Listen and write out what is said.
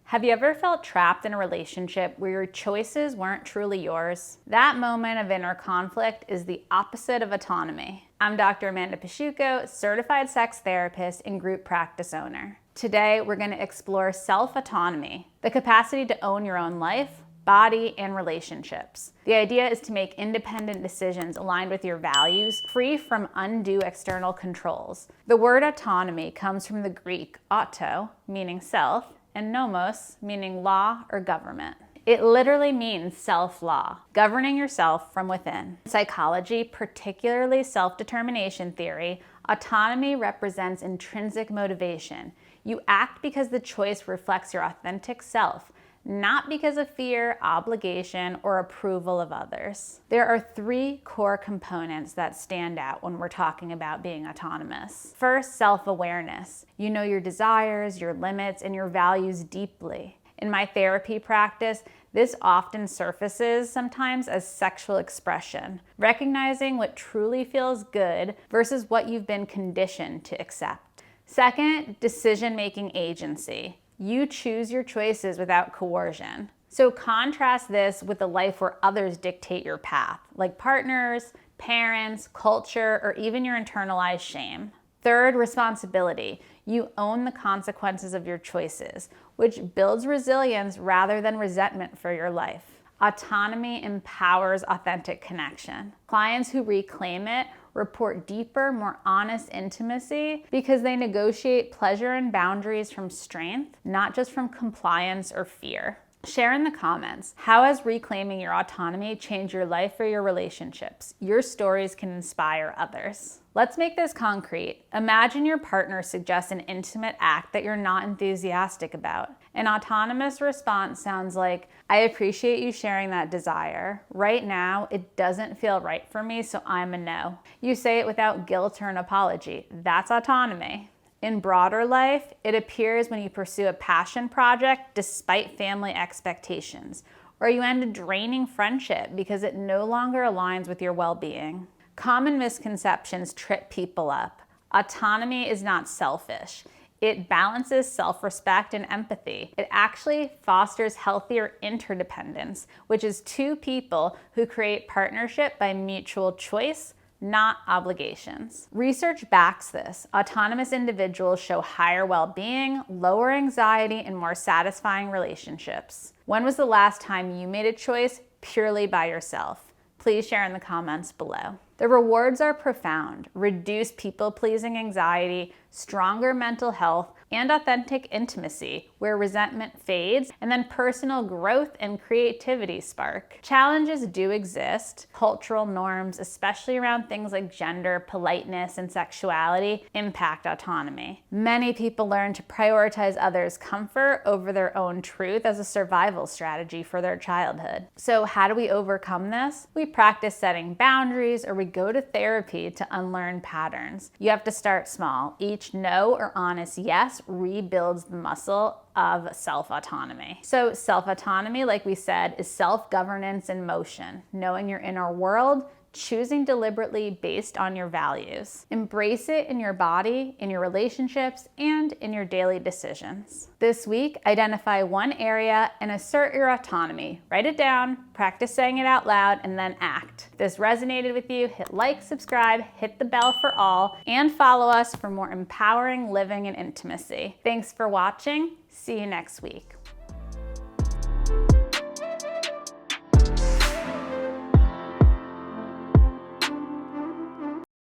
Have you ever felt trapped in a relationship where your choices weren't truly yours? That moment of inner conflict is the opposite of autonomy. I'm Dr. Amanda Pasciucco, certified sex therapist and group practice owner. Today, we're going to explore self-autonomy, the capacity to own your own life, body, and relationships. The idea is to make independent decisions aligned with your values, free from undue external controls. The word autonomy comes from the Greek auto, meaning self, and nomos, meaning law or government. It literally means self-law, governing yourself from within. In psychology, particularly self-determination theory, autonomy represents intrinsic motivation. You act because the choice reflects your authentic self, not because of fear, obligation, or approval of others. There are three core components that stand out when we're talking about being autonomous. First, self-awareness. You know your desires, your limits, and your values deeply. In my therapy practice, this often surfaces sometimes as sexual expression, recognizing what truly feels good versus what you've been conditioned to accept. Second, decision-making agency. You choose your choices without coercion. So contrast this with a life where others dictate your path, like partners, parents, culture, or even your internalized shame. Third, responsibility. You own the consequences of your choices, which builds resilience rather than resentment for your life. Autonomy empowers authentic connection. Clients who reclaim it report deeper, more honest intimacy because they negotiate pleasure and boundaries from strength, not just from compliance or fear. Share in the comments, how has reclaiming your autonomy changed your life or your relationships? Your stories can inspire others. Let's make this concrete. Imagine your partner suggests an intimate act that you're not enthusiastic about. An autonomous response sounds like, I appreciate you sharing that desire. Right now, it doesn't feel right for me, so I'm a no. You say it without guilt or an apology. That's autonomy. In broader life, it appears when you pursue a passion project despite family expectations, or you end a draining friendship because it no longer aligns with your well-being. Common misconceptions trip people up. Autonomy is not selfish. It balances self-respect and empathy. It actually fosters healthier interdependence, which is two people who create partnership by mutual choice, not obligations. Research backs this. Autonomous individuals show higher well-being, lower anxiety, and more satisfying relationships. When was the last time you made a choice purely by yourself? Please share in the comments below. The rewards are profound. Reduced people-pleasing anxiety, stronger mental health, and authentic intimacy where resentment fades, and then personal growth and creativity spark. Challenges do exist. Cultural norms, especially around things like gender, politeness, and sexuality, impact autonomy. Many people learn to prioritize others' comfort over their own truth as a survival strategy for their childhood. So how do we overcome this? We practice setting boundaries, or we go to therapy to unlearn patterns. You have to start small. Each no or honest yes rebuilds the muscle of self-autonomy. So self-autonomy, like we said, is self-governance in motion, knowing your inner world, choosing deliberately based on your values. Embrace it in your body, in your relationships, and in your daily decisions. This week, identify one area and assert your autonomy. Write it down, practice saying it out loud, and then act. If this resonated with you, hit like, subscribe, hit the bell for all, and follow us for more empowering living and intimacy. Thanks for watching. See you next week.